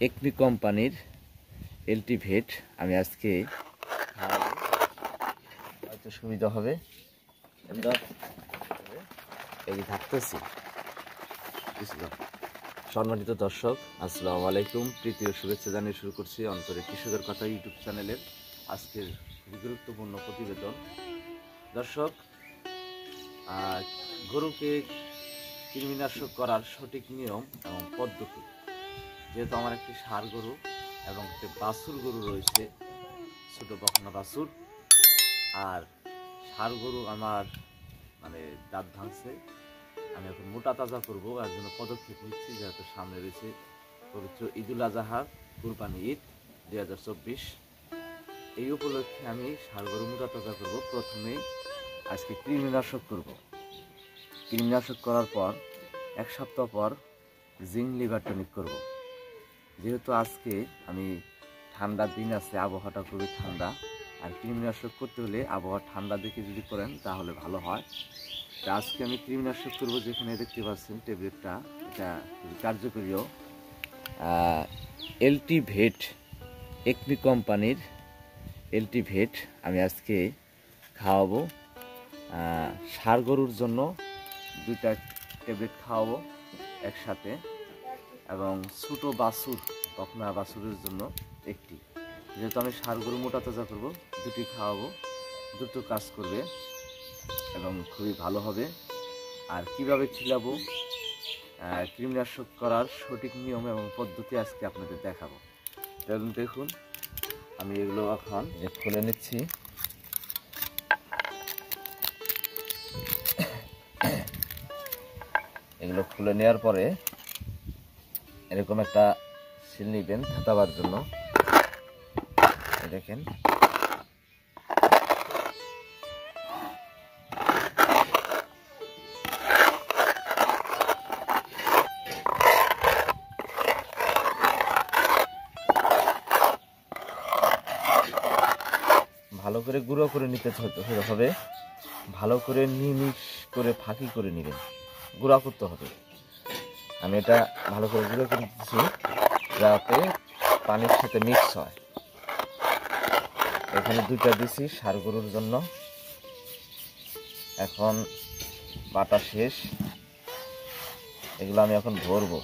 একমি কোম্পানির এলটিভেট আমি আজকে খাওয়াবো, হয়তো সুবিধা হবে। এই থাকতেছি। সম্মানিত দর্শক, আসসালামু আলাইকুম। প্রীতীয় শুভেচ্ছা জানিয়ে শুরু করছি অন্তরে কৃষকের কথা ইউটিউব চ্যানেলের আজকের খুবই গুরুত্বপূর্ণ প্রতিবেদন। দর্শক, গরুকে কৃমিনাশক করার সঠিক নিয়ম এবং পদ্ধতি। যেহেতু আমার একটি ষাঁড় গরু এবং একটি বাছুর গরু রয়েছে, ছোটো বকনা বাছুর, আর ষাঁড় গরু আমার দাঁত ভাঙছে। আমি এখন মোটা তাজা করবো, এর জন্য পদক্ষেপ নিচ্ছি। যেহেতু সামনে রয়েছে পবিত্র ঈদুল আজহা, কুরবানি ঈদ 2024। এই উপলক্ষে আমি ষাঁড় গরু মোটা তাজা করবো। প্রথমে আজকে কৃমিনাশক করব। কৃমিনাশক করার পর 1 সপ্তাহ পর জিঙ্ক লিভার টনিক করব। যেহেতু আজকে আমি ঠান্ডার দিন আছে, আবহাওয়াটা খুবই ঠান্ডা, আর কৃমিনাশক করতে হলে আবহাওয়া ঠান্ডা দেখে যদি করেন তাহলে ভালো হয়। তা আজকে আমি কৃমিনাশক করব। যেখানে দেখতে পাচ্ছেন ট্যাবলেটটা, এটা খুবই কার্যকরীয় এলটিভেট, একমি কোম্পানির এলটিভেট আমি আজকে খাওয়াবো। ষাঁড় গরুর জন্য 2টা ট্যাবলেট খাওয়াবো একসাথে, এবং ছোটো বাছুর বকনা বাছুরের জন্য একটি। যেহেতু আমি ষাঁড় গরু মোটা তাজা করবো, 2টি খাওয়াবো। দুটো কাজ করবে এবং খুবই ভালো হবে। আর কিভাবে খিলাবো, কৃমিনাশক করার সঠিক নিয়ম এবং পদ্ধতি আজকে আপনাদের দেখাবো। দেখুন, আমি এগুলো এখন খুলে নিচ্ছি। এগুলো খুলে নেওয়ার পরে এরকম একটা সিল নিবেন থাতাবার জন্য। দেখেন, ভালো করে গুঁড়ো করে নিতে হবে। ভালো করে নিমিক্স করে ফাঁকি করে নেবেন, গুঁড়া করতে হবে। আমি এটা ভালো করে গুঁড়ো করে দিচ্ছি যাতে পানির সাথে মিক্স হয়। এখানে 2টা দিছি ষাঁড় গরুর জন্য। এখন বাটা শেষ, এগুলো আমি এখন ভরবো।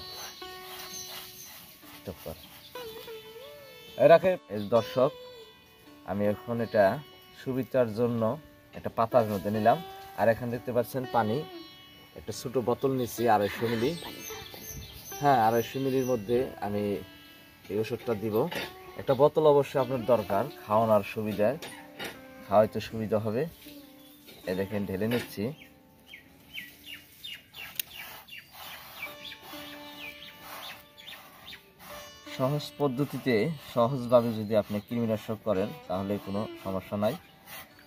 দর্শক, আমি এখন এটা সুবিচার জন্য একটা পাতার মধ্যে নিলাম। আর এখানে দেখতে পাচ্ছেন পানি, একটা ছোট বোতল নিচ্ছি 250 মিলি। হ্যাঁ, 250 মিলির মধ্যে আমি এই ওষুধটা দিব। একটা বোতল অবশ্যই আপনার দরকার, খাওয়ানোর সুবিধায়, খাওয়াইতে সুবিধা হবে। এ দেখেন, ঢেলে নিচ্ছি। সহজ পদ্ধতিতে, সহজভাবে যদি আপনি কৃমিনাশক করেন তাহলে কোনো সমস্যা নাই।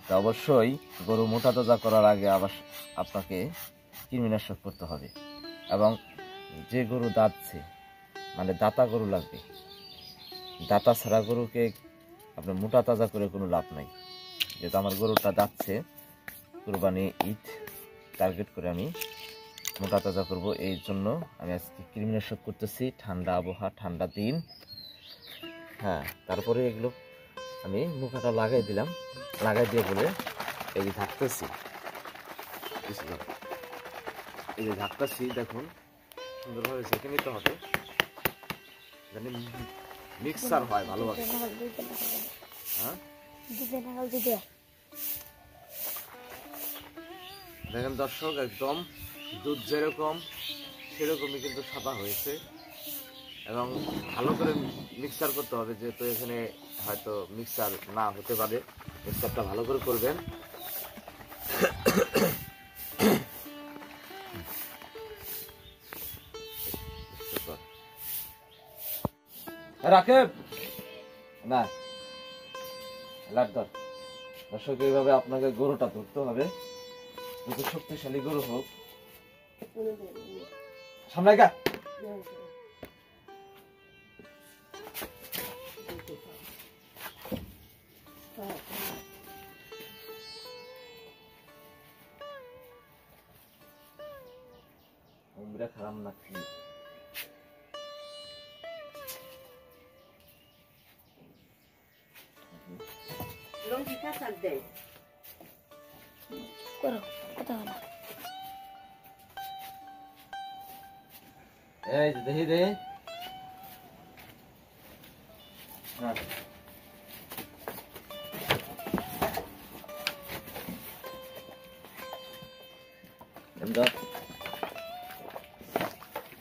তা অবশ্যই গরু মোটা তাজা করার আগে আবার আপনাকে কৃমিনাশক করতে হবে। এবং যে গরু দাঁতছে, দাতা গরু লাগবে। দাতা ছাড়া গরুকে আপনার মোটা তাজা করে কোনো লাভ নাই। যেহেতু আমার গরুটা দাঁতছে, কুরবানি ঈদ টার্গেট করে আমি মোটা তাজা করব। এই জন্য আমি আজকে কৃমিনাশক করতেছি। ঠান্ডা আবহাওয়া, ঠান্ডা দিন। হ্যাঁ, তারপরে এগুলো আমি মুখাটা লাগাই দিলাম। লাগাই দিয়ে বলে এই যে ঢাকতেছি, এই যে ঢাকতেছি, দেখুন সুন্দরভাবে ছেঁকে নিতে হবে, জানি মিক্সার হয় ভালোভাবে। হ্যাঁ, দেখেন দর্শক, একদম দুধ যেরকম সেরকমই কিন্তু সাদা হয়েছে। এবং ভালো করে মিক্সার করতে হবে, যেহেতু এখানে হয়তো মিক্সার না হতে পারে। মিক্সারটা ভালো করে করবেন। রাখে না দর্শক, এইভাবে আপনাকে গরুটা ধরতে হবে। যত শক্তিশালী গরু হোক, সামনে গা খারাপ লাগছে। এই দেখি দে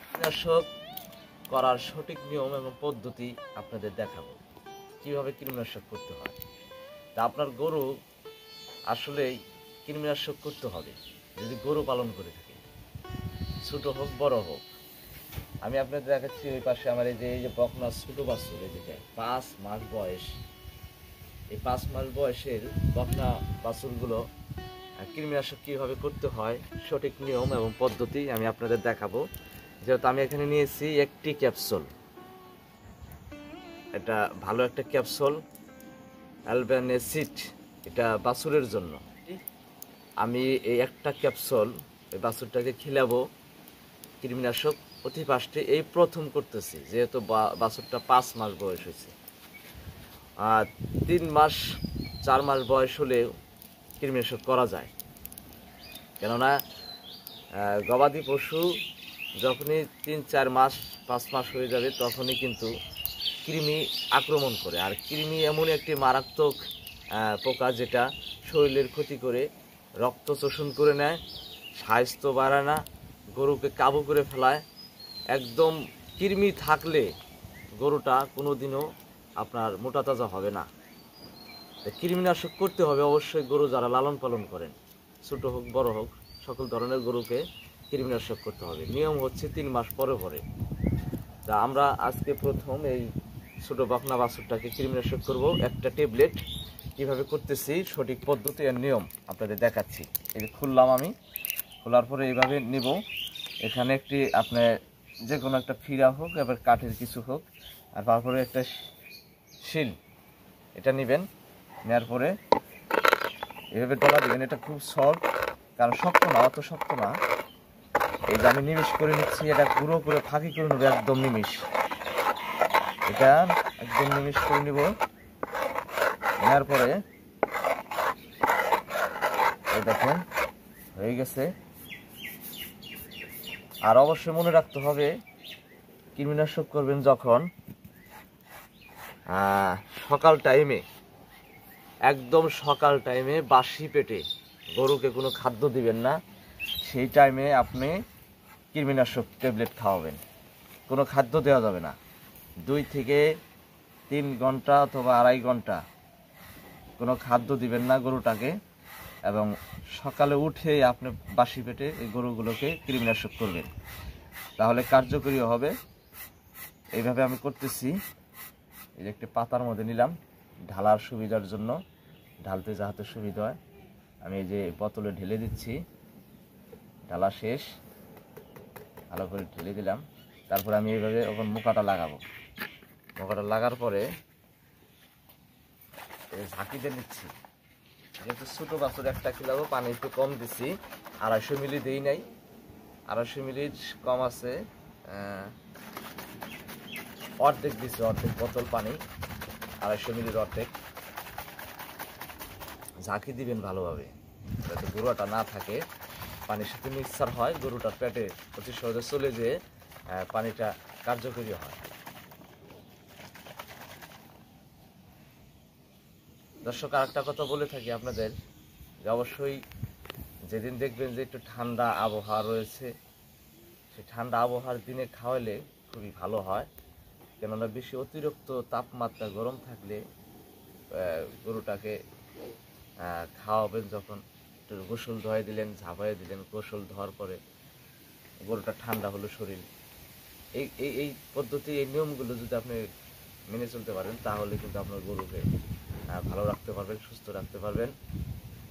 কীটনাশক করার সঠিক নিয়ম এবং পদ্ধতি আপনাদের দেখাবো, কিভাবে কীটনাশক করতে হয়। তা আপনার গরু আসলেই কীটনাশক করতে হবে যদি গরু পালন করে থাকে, ছোট হোক বড় হোক। আমি আপনাদের দেখাচ্ছি ওই পাশে আমার এই যে বকনা ছোট বাছুর, এই যে 5 মাস বয়স, এই 5 মাস বয়সের বকনা বাছুরগুলো কীটনাশক কীভাবে করতে হয় সঠিক নিয়ম এবং পদ্ধতি আমি আপনাদের দেখাবো। যেহেতু আমি এখানে নিয়েছি একটি ক্যাপসুল, এটা ভালো একটা ক্যাপসুল অ্যালবেনেসিড, এটা বাছুরের জন্য। আমি এই একটা ক্যাপসুল এই বাছুরটাকে খিলাবো কীটনাশক অতি ফাস্টে, এই প্রথম করতেছি যেহেতু বাছুরটা 5 মাস বয়স হয়েছে। 3 মাস 4 মাস বয়স হলেও কীটনাশক করা যায়, কেননা গবাদি পশু যখনই 3-4 মাস 5 মাস হয়ে যাবে তখনই কিন্তু কৃমি আক্রমণ করে। আর কৃমি এমন একটি মারাত্মক পোকা যেটা শরীরের ক্ষতি করে, রক্ত শোষণ করে নেয়, স্বাস্থ্য বাড়ায় না, গরুকে কাবু করে ফেলায়। একদম কৃমি থাকলে গরুটা কোনোদিনও আপনার মোটা তাজা হবে না। কৃমিনাশক করতে হবে অবশ্যই গরু যারা লালন পালন করেন, ছোট হোক বড় হোক, সকল ধরনের গরুকে কৃমিনাশক করতে হবে। নিয়ম হচ্ছে 3 মাস পরে পরে। তা আমরা আজকে প্রথম এই ছোট বকনা বাছুরটাকে কৃমিনাশক করব। একটা ট্যাবলেট কীভাবে করতেছি সঠিক পদ্ধতি আর নিয়ম আপনাদের দেখাচ্ছি। এই যে খুললাম, আমি খোলার পরে এইভাবে নিব। এখানে একটি আপনার যে কোনো একটা ফিরা হোক, এবার কাঠের কিছু হোক, আর তারপরে একটা শিল এটা নেবেন। নেওয়ার পরে এভাবে ডলা দেবেন। এটা খুব সফট, কারণ শক্ত না, অত শক্ত না। এই যে আমি নিমিশ করে নিচ্ছি, এটা গুঁড়ো করে ফাঁকি করে নেবো, একদম নিমিশ। এটা একদম নিমিশ করে নিব। নেওয়ার পরে এই দেখেন হয়ে গেছে। আর অবশ্যই মনে রাখতে হবে কীটনাশক করবেন যখন সকাল টাইমে, একদম সকাল টাইমে বাসি পেটে গরুকে কোনো খাদ্য দিবেন না। সেই টাইমে আপনি কীটনাশক ট্যাবলেট খাওয়াবেন, কোনো খাদ্য দেওয়া যাবে না। 2 থেকে 3 ঘন্টা অথবা 2.5 ঘন্টা কোনো খাদ্য দিবেন না গরুটাকে, এবং সকালে উঠে আপনি বাসি পেটে এই গরুগুলোকে কীটনাশক করবেন, তাহলে কার্যকরী হবে। এইভাবে আমি করতেছি। এই যে একটা পাতার মধ্যে নিলাম ঢালার সুবিধার জন্য, ঢালতে যাহাতে সুবিধা হয়। আমি এই যে বোতলে ঢেলে দিচ্ছি, ঢালা শেষ, ভালো করে ঢেলে দিলাম। তারপরে আমি এইভাবে এখন মুখাটা লাগাবো। মুখাটা লাগার পরে ঝাঁকিতে নিচ্ছি। যেহেতু ছোটো বাছুর একটা খিলাবো, পানি একটু কম দিছি, 250 মিলি দিই নাই, 250 মিলির কম আছে, অর্ধেক দিছি, অর্ধেক বোতল পানি, 250 মিলির অর্ধেক। ঝাঁকি দিবেন ভালোভাবে যাতে গরুটা না থাকে, পানির সাথে মিক্সার হয়, গরুটার পেটে অতি সহজে চলে যেয়ে পানিটা কার্যকরী হয়। দর্শক, আরেকটা কথা বলে থাকি আপনাদের, যে অবশ্যই যেদিন দেখবেন যে একটু ঠান্ডা আবহাওয়া রয়েছে, সেই ঠান্ডা আবহাওয়ার দিনে খাওয়ালে খুবই ভালো হয়। কেননা বেশি অতিরিক্ত তাপমাত্রা গরম থাকলে গরুটাকে খাওয়াবেন যখন, একটু গোসল ধোয়াই দিলেন, ঝাঁপাই দিলেন, গোসল ধোয়ার পরে গরুটা ঠান্ডা হলো শরীর। এই পদ্ধতি, এই নিয়মগুলো যদি আপনি মেনে চলতে পারেন তাহলে কিন্তু আপনার গরুকে ভালো রাখতে পারবেন, সুস্থ রাখতে পারবেন।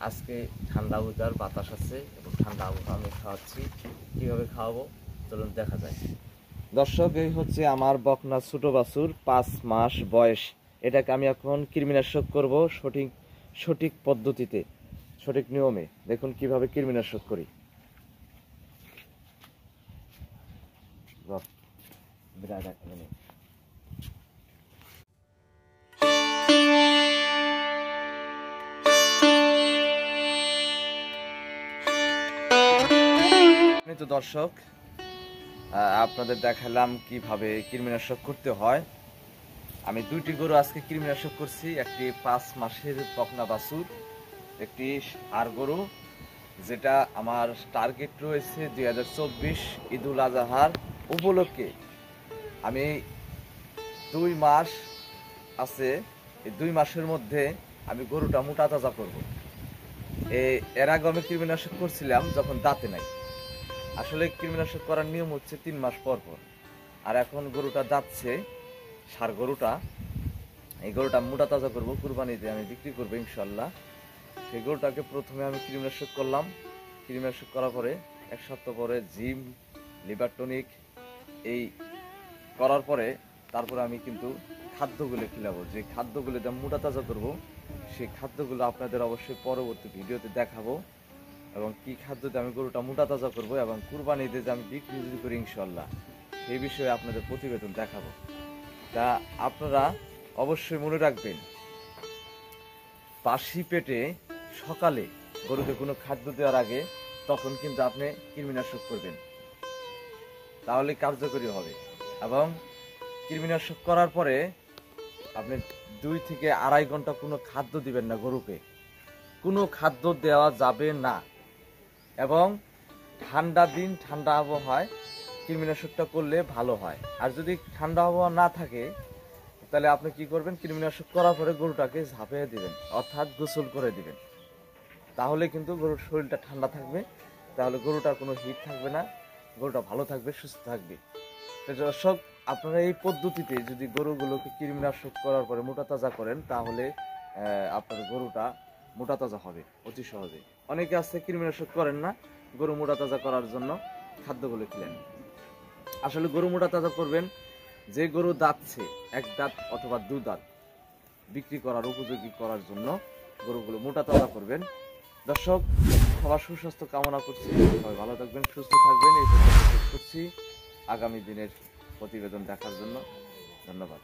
আজকে ঠান্ডা ওয়েদার, বাতাস আছে এবং ঠান্ডা আবহাওয়া আমি খাওয়াচ্ছি। কীভাবে খাওয়াবো চলুন দেখা যায়। দর্শক, এই হচ্ছে আমার বকনা ছোট বাছুর, 5 মাস বয়স। এটাকে আমি এখন কীটনাশক করব সঠিক পদ্ধতিতে, সঠিক নিয়মে। দেখুন কিভাবে কীটনাশক করি। বিরাট একটা জিনিস। সম্মানিত দর্শক, আপনাদের দেখালাম কিভাবে কৃমিনাশক করতে হয়। আমি দুইটি গরু আজকে কৃমিনাশক করছি। একটি 5 মাসের বকনা বাছুর, একটি ষাঁড় গরু, যেটা আমার টার্গেট রয়েছে 2024 ঈদুল আজহার উপলক্ষে। আমি 2 মাস আছে, এই 2 মাসের মধ্যে আমি গরুটা মোটা তাজা করবো। এর আগে আমি কৃমিনাশক করছিলাম যখন দাঁতে নাই। আসলে কৃমিনাশক করার নিয়ম হচ্ছে 3 মাস পর পর। আর এখন গরুটা দাঁতছে, ষাঁড় গরুটা, এই গরুটা মোটা তাজা করবো, কুরবানিতে আমি বিক্রি করবো ইনশাল্লাহ। সেই গরুটাকে প্রথমে আমি কৃমিনাশক করলাম। কৃমিনাশক করার পরে 1 সপ্তাহ পরে জিম, লিভার টনিক এই করার পরে তারপরে আমি কিন্তু খাদ্যগুলো খিলাবো। যে খাদ্যগুলো দিয়ে মোটা তাজা করবো, সেই খাদ্যগুলো আপনাদের অবশ্যই পরবর্তী ভিডিওতে দেখাবো, এবং কি খাদ্যতে আমি গরুটা মোটা তাজা করবো এবং কুরবানিতে যে আমি বিক্রি করি ইনশাল্লাহ, সেই বিষয়ে আপনাদের প্রতিবেদন দেখাবো। তা আপনারা অবশ্যই মনে রাখবেন, বাসি পেটে সকালে গরুকে কোনো খাদ্য দেওয়ার আগে তখন কিন্তু আপনি কৃমিনাশক করবেন, তাহলে কার্যকরী হবে। এবং কৃমিনাশক করার পরে আপনি 2 থেকে 2.5 ঘন্টা কোনো খাদ্য দিবেন না গরুকে, কোনো খাদ্য দেওয়া যাবে না। এবং ঠান্ডা দিন, ঠান্ডা আবহাওয়ায় কৃমিনাশকটা করলে ভালো হয়। আর যদি ঠান্ডা আবহাওয়া না থাকে তাহলে আপনি কি করবেন, কৃমিনাশক করার পরে গরুটাকে ঝাঁপিয়ে দিবেন, অর্থাৎ গোসল করে দিবেন। তাহলে কিন্তু গরুর শরীরটা ঠান্ডা থাকবে, তাহলে গরুটার কোনো হিট থাকবে না, গরুটা ভালো থাকবে, সুস্থ থাকবে। তো দর্শক, আপনারা এই পদ্ধতিতে যদি গরুগুলোকে কৃমিনাশক করার পরে মোটা তাজা করেন, তাহলে আপনার গরুটা মোটা তাজা হবে অতি সহজে। অনেকে আছে কৃমিনাশক করেন না, গরু মোটা তাজা করার জন্য খাদ্যগুলো খেলেন। আসলে গরু মোটা তাজা করবেন যে গরু দাঁতছে, 1 দাঁত অথবা 2 দাঁত বিক্রি করার উপযোগী করার জন্য গরুগুলো মোটা তাজা করবেন। দর্শক, সবার সুস্বাস্থ্য কামনা করছি, সবাই ভালো থাকবেন, সুস্থ থাকবেন, এই প্রত্যাশা করছি। আগামী দিনের প্রতিবেদন দেখার জন্য ধন্যবাদ।